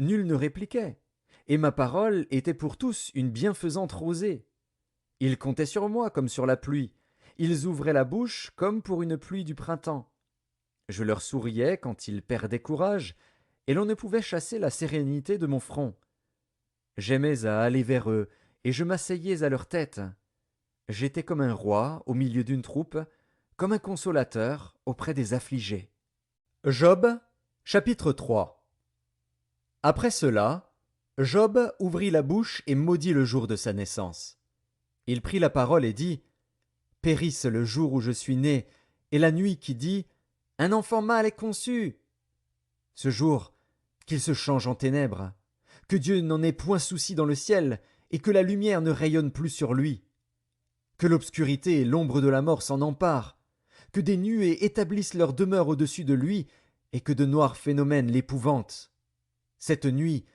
Nul ne répliquait, et ma parole était pour tous une bienfaisante rosée. Ils comptaient sur moi comme sur la pluie, ils ouvraient la bouche comme pour une pluie du printemps. Je leur souriais quand ils perdaient courage, et l'on ne pouvait chasser la sérénité de mon front. J'aimais à aller vers eux, et je m'asseyais à leur tête. J'étais comme un roi au milieu d'une troupe, comme un consolateur auprès des affligés. Job, chapitre 3. Après cela, Job ouvrit la bouche et maudit le jour de sa naissance. Il prit la parole et dit, périsse le jour où je suis né, et la nuit qui dit, un enfant mâle est conçu. Ce jour, qu'il se change en ténèbres, que Dieu n'en ait point souci dans le ciel, et que la lumière ne rayonne plus sur lui. Que l'obscurité et l'ombre de la mort s'en emparent, que des nuées établissent leur demeure au-dessus de lui, et que de noirs phénomènes l'épouvantent. Cette nuit,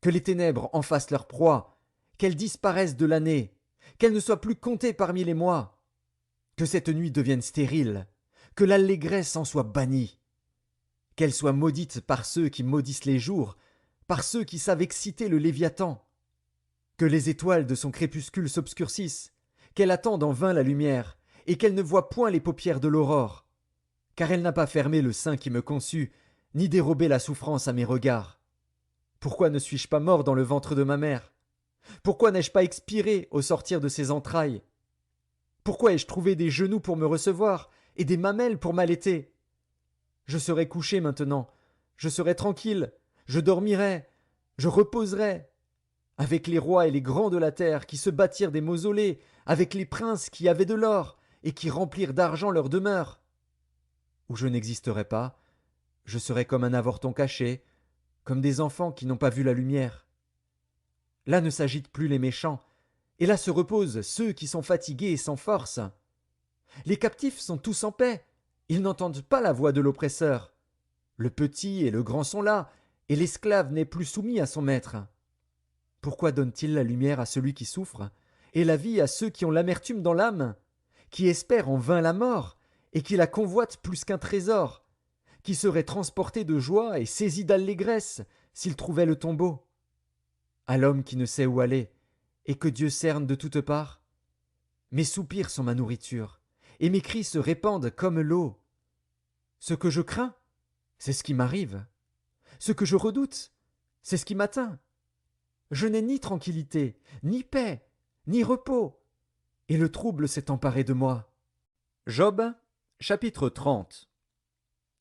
que les ténèbres en fassent leur proie, qu'elles disparaissent de l'année, qu'elles ne soient plus comptées parmi les mois. Que cette nuit devienne stérile, que l'allégresse en soit bannie. Qu'elle soit maudite par ceux qui maudissent les jours, par ceux qui savent exciter le Léviathan. Que les étoiles de son crépuscule s'obscurcissent, qu'elle attende en vain la lumière, et qu'elle ne voie point les paupières de l'aurore. Car elle n'a pas fermé le sein qui me conçut, ni dérobé la souffrance à mes regards. Pourquoi ne suis-je pas mort dans le ventre de ma mère? Pourquoi n'ai-je pas expiré au sortir de ses entrailles? Pourquoi ai-je trouvé des genoux pour me recevoir, et des mamelles pour m'allaiter? Je serai couché maintenant, je serai tranquille, je dormirai, je reposerai, avec les rois et les grands de la terre qui se bâtirent des mausolées, avec les princes qui avaient de l'or, et qui remplirent d'argent leurs demeures. Où je n'existerai pas, je serai comme un avorton caché, comme des enfants qui n'ont pas vu la lumière. Là ne s'agitent plus les méchants, et là se reposent ceux qui sont fatigués et sans force. Les captifs sont tous en paix, ils n'entendent pas la voix de l'oppresseur. Le petit et le grand sont là, et l'esclave n'est plus soumis à son maître. Pourquoi donne-t-il la lumière à celui qui souffre, et la vie à ceux qui ont l'amertume dans l'âme, qui espèrent en vain la mort, et qui la convoitent plus qu'un trésor, qui seraient transportés de joie et saisis d'allégresse s'ils trouvaient le tombeau? À l'homme qui ne sait où aller, et que Dieu cerne de toutes parts? Mes soupirs sont ma nourriture, et mes cris se répandent comme l'eau. Ce que je crains, c'est ce qui m'arrive. Ce que je redoute, c'est ce qui m'atteint. Je n'ai ni tranquillité, ni paix, ni repos, et le trouble s'est emparé de moi. Job, chapitre 30.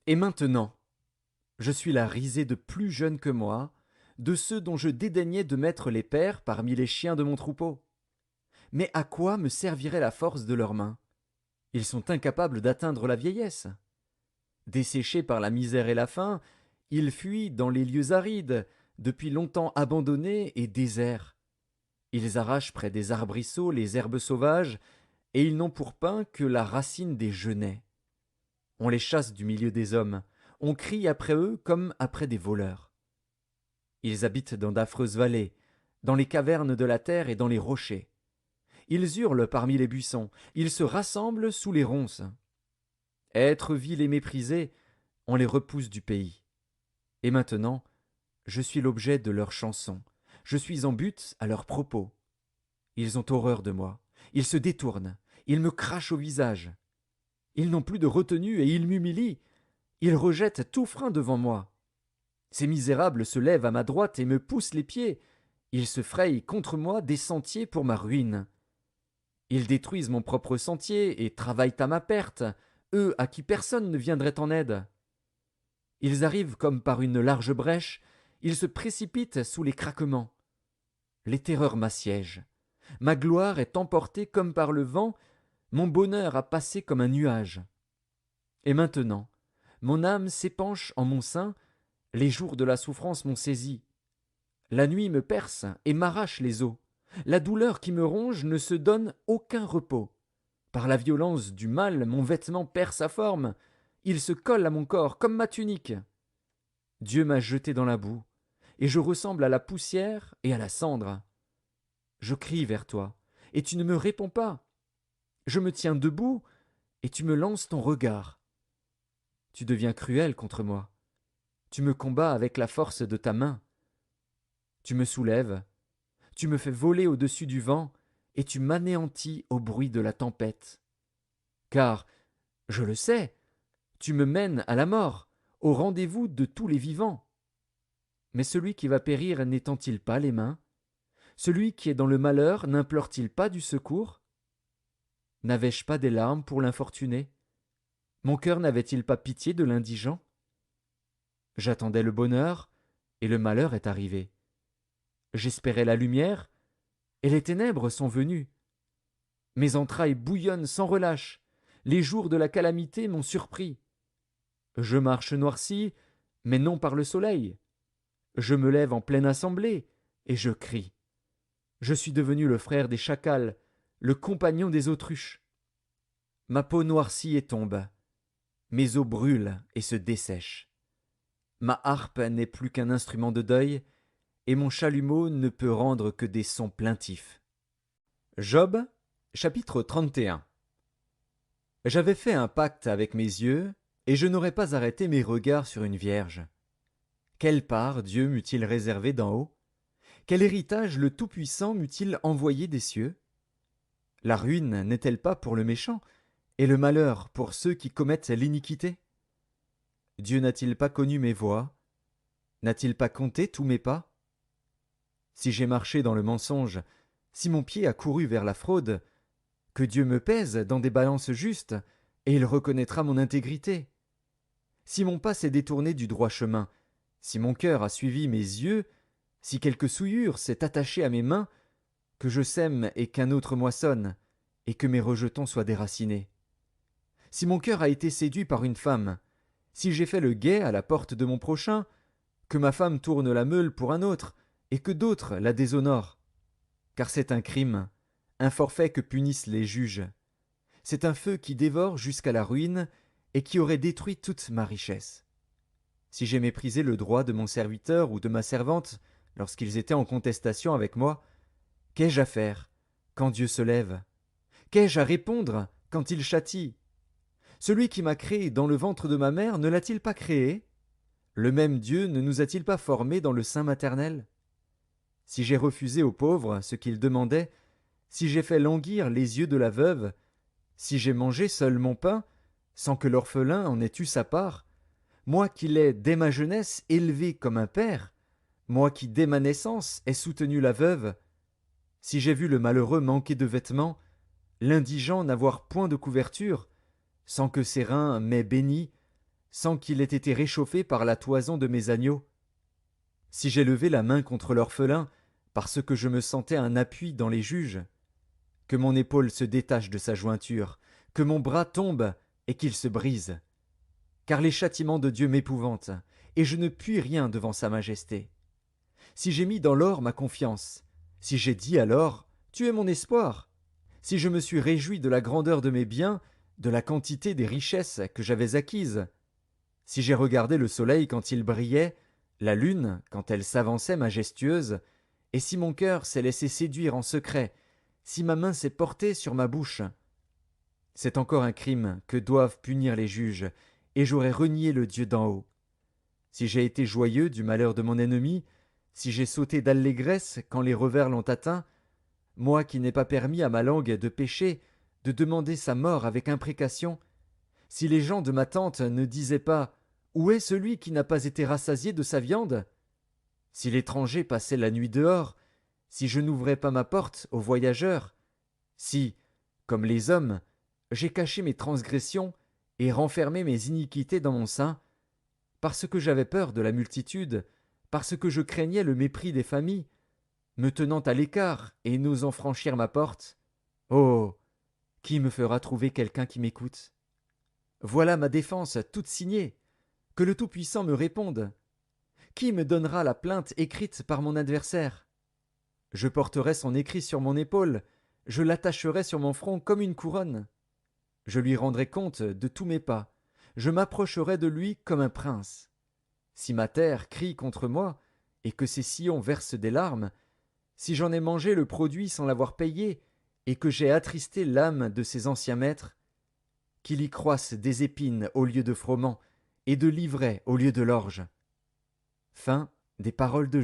Et maintenant, je suis la risée de plus jeunes que moi, de ceux dont je dédaignais de mettre les pères parmi les chiens de mon troupeau. Mais à quoi me servirait la force de leurs mains? Ils sont incapables d'atteindre la vieillesse. Desséchés par la misère et la faim, ils fuient dans les lieux arides, depuis longtemps abandonnés et déserts. Ils arrachent près des arbrisseaux les herbes sauvages, et ils n'ont pour pain que la racine des genêts. On les chasse du milieu des hommes, on crie après eux comme après des voleurs. Ils habitent dans d'affreuses vallées, dans les cavernes de la terre et dans les rochers. Ils hurlent parmi les buissons, ils se rassemblent sous les ronces. Êtres vils et méprisés, on les repousse du pays. Et maintenant, je suis l'objet de leurs chansons, je suis en butte à leurs propos. Ils ont horreur de moi, ils se détournent, ils me crachent au visage. Ils n'ont plus de retenue et ils m'humilient, ils rejettent tout frein devant moi. Ces misérables se lèvent à ma droite et me poussent les pieds, ils se frayent contre moi des sentiers pour ma ruine. Ils détruisent mon propre sentier et travaillent à ma perte, eux à qui personne ne viendrait en aide. Ils arrivent comme par une large brèche, ils se précipitent sous les craquements. Les terreurs m'assiègent. Ma gloire est emportée comme par le vent, mon bonheur a passé comme un nuage. Et maintenant, mon âme s'épanche en mon sein, les jours de la souffrance m'ont saisi. La nuit me perce et m'arrache les os. La douleur qui me ronge ne se donne aucun repos. Par la violence du mal, mon vêtement perd sa forme. Il se colle à mon corps comme ma tunique. Dieu m'a jeté dans la boue, et je ressemble à la poussière et à la cendre. Je crie vers toi, et tu ne me réponds pas. Je me tiens debout, et tu me lances ton regard. Tu deviens cruel contre moi. Tu me combats avec la force de ta main. Tu me soulèves, tu me fais voler au-dessus du vent, et tu m'anéantis au bruit de la tempête. Car, je le sais, tu me mènes à la mort, au rendez-vous de tous les vivants. Mais celui qui va périr n'étend-il pas les mains? Celui qui est dans le malheur n'implore-t-il pas du secours? N'avais-je pas des larmes pour l'infortuné? Mon cœur n'avait-il pas pitié de l'indigent? J'attendais le bonheur, et le malheur est arrivé. J'espérais la lumière, et les ténèbres sont venues. Mes entrailles bouillonnent sans relâche, les jours de la calamité m'ont surpris. Je marche noirci, mais non par le soleil. Je me lève en pleine assemblée, et je crie. Je suis devenu le frère des chacals, le compagnon des autruches. Ma peau noircit et tombe, mes os brûlent et se dessèchent. Ma harpe n'est plus qu'un instrument de deuil, et mon chalumeau ne peut rendre que des sons plaintifs. Job, chapitre 31. J'avais fait un pacte avec mes yeux, et je n'aurais pas arrêté mes regards sur une vierge. Quelle part Dieu m'eût-il réservé d'en haut? Quel héritage le Tout-Puissant m'eût-il envoyé des cieux? La ruine n'est-elle pas pour le méchant, et le malheur pour ceux qui commettent l'iniquité? Dieu n'a-t-il pas connu mes voies? N'a-t-il pas compté tous mes pas? Si j'ai marché dans le mensonge, si mon pied a couru vers la fraude, que Dieu me pèse dans des balances justes, et il reconnaîtra mon intégrité. Si mon pas s'est détourné du droit chemin, si mon cœur a suivi mes yeux, si quelque souillure s'est attachée à mes mains, que je sème et qu'un autre moissonne, et que mes rejetons soient déracinés. Si mon cœur a été séduit par une femme, si j'ai fait le guet à la porte de mon prochain, que ma femme tourne la meule pour un autre, et que d'autres la déshonorent. Car c'est un crime, un forfait que punissent les juges. C'est un feu qui dévore jusqu'à la ruine, et qui aurait détruit toute ma richesse. Si j'ai méprisé le droit de mon serviteur ou de ma servante, lorsqu'ils étaient en contestation avec moi, qu'ai-je à faire quand Dieu se lève? Qu'ai-je à répondre quand il châtie? Celui qui m'a créé dans le ventre de ma mère ne l'a-t-il pas créé? Le même Dieu ne nous a-t-il pas formés dans le sein maternel? Si j'ai refusé aux pauvres ce qu'ils demandaient, si j'ai fait languir les yeux de la veuve, si j'ai mangé seul mon pain, sans que l'orphelin en ait eu sa part, moi qui l'ai dès ma jeunesse élevé comme un père, moi qui dès ma naissance ai soutenu la veuve, si j'ai vu le malheureux manquer de vêtements, l'indigent n'avoir point de couverture, sans que ses reins m'aient béni, sans qu'il ait été réchauffé par la toison de mes agneaux, si j'ai levé la main contre l'orphelin, parce que je me sentais un appui dans les juges, que mon épaule se détache de sa jointure, que mon bras tombe et qu'il se brise. Car les châtiments de Dieu m'épouvantent, et je ne puis rien devant sa majesté. Si j'ai mis dans l'or ma confiance, si j'ai dit à l'or, tu es mon espoir, si je me suis réjoui de la grandeur de mes biens, de la quantité des richesses que j'avais acquises, si j'ai regardé le soleil quand il brillait, la lune quand elle s'avançait majestueuse, et si mon cœur s'est laissé séduire en secret, si ma main s'est portée sur ma bouche, c'est encore un crime que doivent punir les juges, et j'aurais renié le Dieu d'en haut. Si j'ai été joyeux du malheur de mon ennemi, si j'ai sauté d'allégresse quand les revers l'ont atteint, moi qui n'ai pas permis à ma langue de pécher, de demander sa mort avec imprécation, si les gens de ma tente ne disaient pas « Où est celui qui n'a pas été rassasié de sa viande ?» Si l'étranger passait la nuit dehors, si je n'ouvrais pas ma porte aux voyageurs, si, comme les hommes, j'ai caché mes transgressions et renfermé mes iniquités dans mon sein, parce que j'avais peur de la multitude, parce que je craignais le mépris des familles, me tenant à l'écart et n'osant franchir ma porte, oh, qui me fera trouver quelqu'un qui m'écoute? Voilà ma défense toute signée, que le Tout-Puissant me réponde. Qui me donnera la plainte écrite par mon adversaire? Je porterai son écrit sur mon épaule, je l'attacherai sur mon front comme une couronne. Je lui rendrai compte de tous mes pas, je m'approcherai de lui comme un prince. Si ma terre crie contre moi, et que ses sillons versent des larmes, si j'en ai mangé le produit sans l'avoir payé, et que j'ai attristé l'âme de ses anciens maîtres, qu'il y croisse des épines au lieu de froment, et de l'ivraie au lieu de l'orge. Fin des paroles de